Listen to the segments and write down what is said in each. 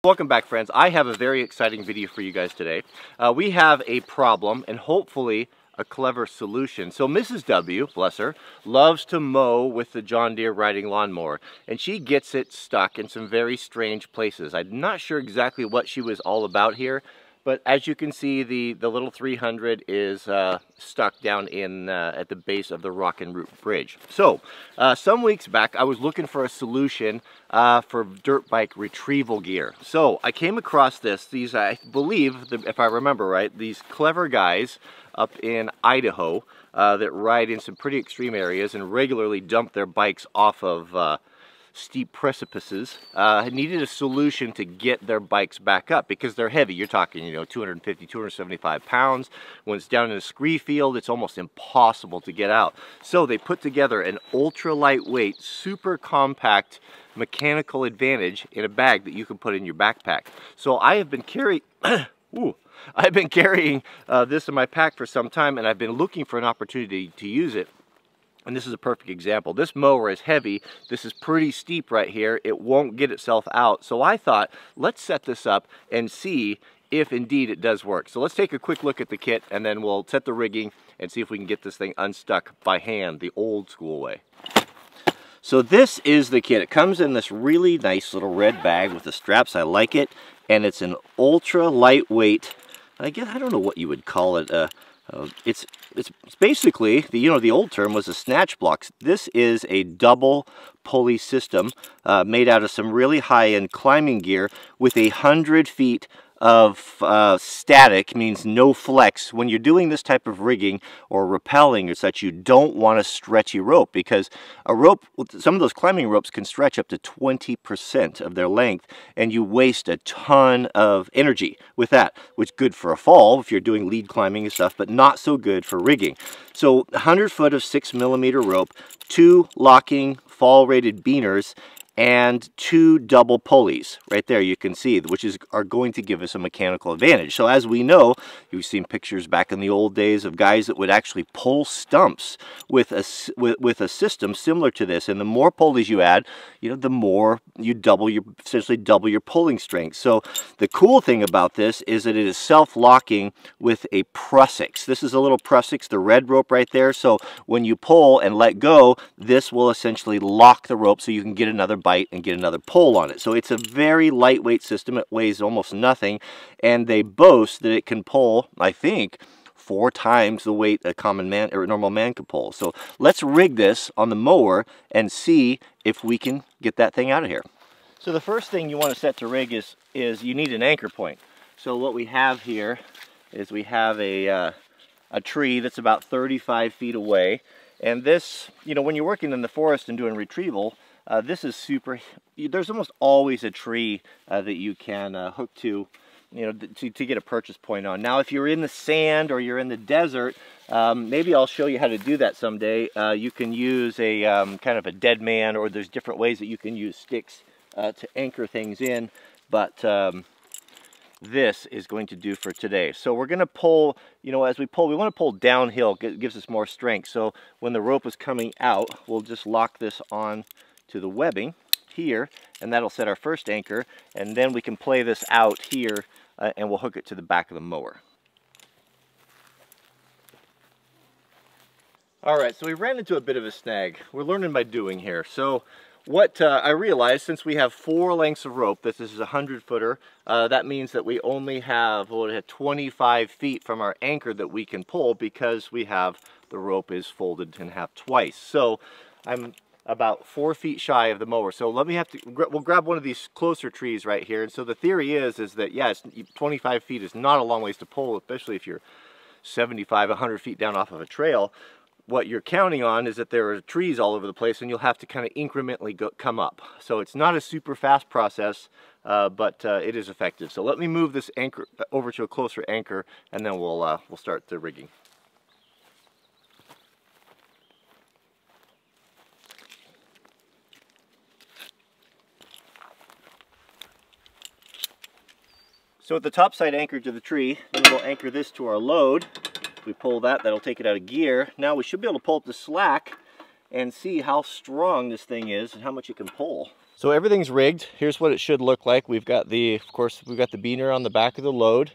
Welcome back, friends. I have a very exciting video for you guys today. We have a problem and hopefully a clever solution. So Mrs. W, bless her, loves to mow with the John Deere riding lawnmower, and she gets it stuck in some very strange places. I'm not sure exactly what she was all about here, but as you can see, the little 300 is stuck down in at the base of the Rock and Root Bridge. So some weeks back, I was looking for a solution for dirt bike retrieval gear. So I came across these, I believe, if I remember right, these clever guys up in Idaho that ride in some pretty extreme areas and regularly dump their bikes off of steep precipices. Needed a solution to get their bikes back up because they're heavy. You're talking, 250, 275 pounds. When it's down in a scree field, it's almost impossible to get out. So they put together an ultra lightweight, super compact mechanical advantage in a bag that you can put in your backpack. So I have been carrying I've been carrying this in my pack for some time, and I've been looking for an opportunity to use it. And this is a perfect example. This mower is heavy. This is pretty steep right here. It won't get itself out. So I thought, let's set this up and see if indeed it does work. So let's take a quick look at the kit, and then we'll set the rigging and see if we can get this thing unstuck by hand the old school way. So this is the kit. It comes in this really nice little red bag with the straps. I like it. And it's an ultra lightweight, I guess, I don't know what you would call it. It's basically, the old term was a snatch block. This is a double pulley system made out of some really high-end climbing gear with 100 feet of static, means no flex. When you're doing this type of rigging or rappelling or such, you don't want a stretchy rope, because a rope, some of those climbing ropes can stretch up to 20% of their length, and you waste a ton of energy with that, which is good for a fall if you're doing lead climbing and stuff, but not so good for rigging. So 100 foot of 6mm rope, 2 locking fall rated beaners, and 2 double pulleys right there, you can see, which are going to give us a mechanical advantage. So as we know, you've seen pictures back in the old days of guys that would actually pull stumps with a system similar to this, and the more pulleys you add, the more you essentially double your pulling strength. So the cool thing about this is that it is self-locking with a Prussix. This is a little Prussix, the red rope right there. So when you pull and let go, this will essentially lock the rope so you can get another bite and get another pull on it. So it's a very lightweight system. It weighs almost nothing, and they boast that it can pull, I think, 4 times the weight a common man or a normal man could pull. So let's rig this on the mower and see if we can get that thing out of here. So the first thing you want to set to rig is you need an anchor point. So what we have here is we have a tree that's about 35 feet away, and this, when you're working in the forest and doing retrieval, this is there's almost always a tree that you can hook to, to get a purchase point on. Now, if you're in the sand or you're in the desert, maybe I'll show you how to do that someday. You can use a kind of a dead man, or there's different ways that you can use sticks to anchor things in, but this is going to do for today. So we're going to pull, as we pull, we want to pull downhill. It gives us more strength. So when the rope is coming out, we'll just lock this on to the webbing here, and that'll set our first anchor, and then we can play this out here and we'll hook it to the back of the mower. Alright, so we ran into a bit of a snag. We're learning by doing here. So what I realized, since we have 4 lengths of rope, this is a 100-footer, that means that we only have 25 feet from our anchor that we can pull, because the rope is folded in half twice. So I'm about 4 feet shy of the mower. So we'll grab one of these closer trees right here. And so the theory is that, yes, 25 feet is not a long ways to pull, especially if you're 75, 100 feet down off of a trail. What you're counting on is that there are trees all over the place, and you'll have to kind of incrementally come up. So it's not a super fast process, but it is effective. So let me move this anchor over to a closer anchor, and then we'll start the rigging. So with the top side anchored to the tree, then we'll anchor this to our load. If we pull that, that'll take it out of gear. Now we should be able to pull up the slack and see how strong this thing is and how much it can pull. So everything's rigged. Here's what it should look like. We've got of course, we've got the beaner on the back of the load.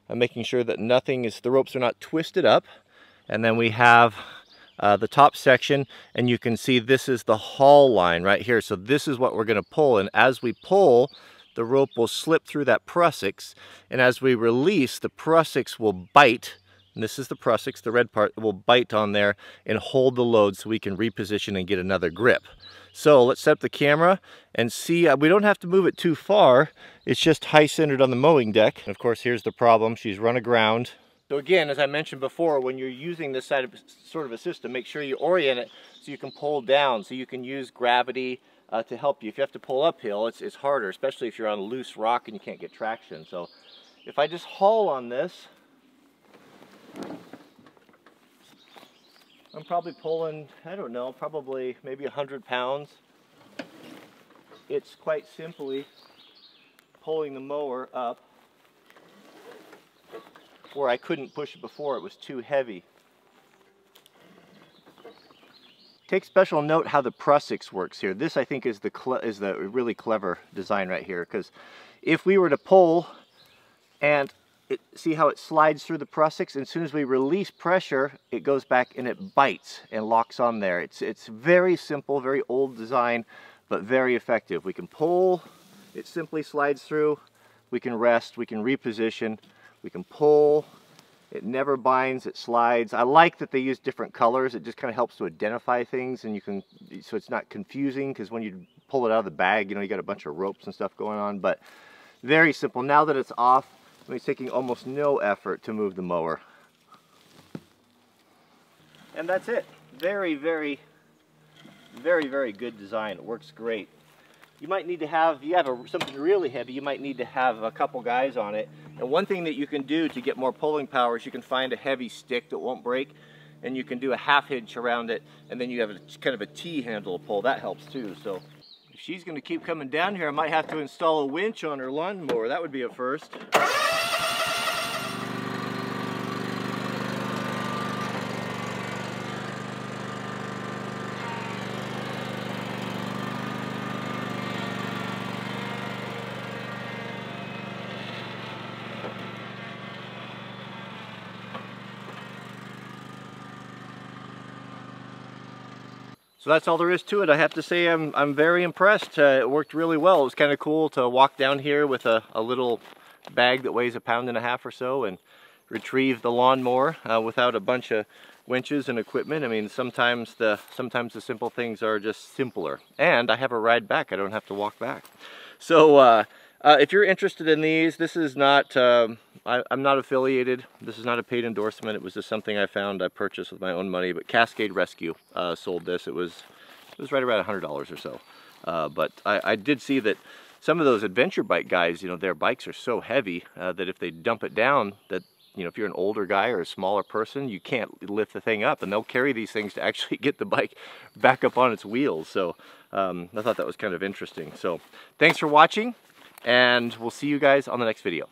I'm making sure that the ropes are not twisted up. And then we have the top section, and you can see this is the haul line right here. So this is what we're going to pull, and as we pull, the rope will slip through that prussix, and as we release, the prussix will bite. And this is the prussix, the red part, will bite on there and hold the load so we can reposition and get another grip. So let's set up the camera and see. We don't have to move it too far. It's just high centered on the mowing deck. And of course, here's the problem. She's run aground. So again, as I mentioned before, when you're using this sort of a system, make sure you orient it so you can pull down, so you can use gravity to help you. If you have to pull uphill, it's harder, especially if you're on loose rock and you can't get traction. So if I just haul on this, I'm probably pulling, I don't know, probably maybe 100 pounds. It's quite simply pulling the mower up where I couldn't push it before. It was too heavy. Take special note how the prussix works here. This, I think, is the really clever design right here, because if we were to pull and see how it slides through the prussix, and as soon as we release pressure, it goes back and it bites and locks on there. It's very simple, very old design, but very effective. We can pull, it simply slides through. We can rest, we can reposition, we can pull. It never binds, it slides. I like that they use different colors. It just kind of helps to identify things, and so it's not confusing, because when you pull it out of the bag, you know, you got a bunch of ropes and stuff going on, but very simple. Now that it's off, it's taking almost no effort to move the mower. And that's it. Very, very, very, very good design. It works great. You might need to have, something really heavy, you might need to have a couple guys on it. And one thing that you can do to get more pulling power is you can find a heavy stick that won't break, and you can do a half hitch around it, and then you have kind of a T-handle pull. That helps too. So if she's going to keep coming down here, I might have to install a winch on her lawnmower. That would be a first. So that's all there is to it. I have to say I'm very impressed. It worked really well. It was kind of cool to walk down here with a little bag that weighs 1.5 pounds or so and retrieve the lawnmower without a bunch of winches and equipment. I mean, sometimes the simple things are just simpler. And I have a ride back. I don't have to walk back. So if you're interested in these, this is not, I'm not affiliated. This is not a paid endorsement. It was just something I found, I purchased with my own money. But Cascade Rescue sold this. It was right around $100 or so. But I did see that some of those adventure bike guys, you know, their bikes are so heavy that if they dump it down, that, you know, if you're an older guy or a smaller person, you can't lift the thing up, and they'll carry these things to actually get the bike back up on its wheels. So I thought that was kind of interesting. So thanks for watching, and we'll see you guys on the next video.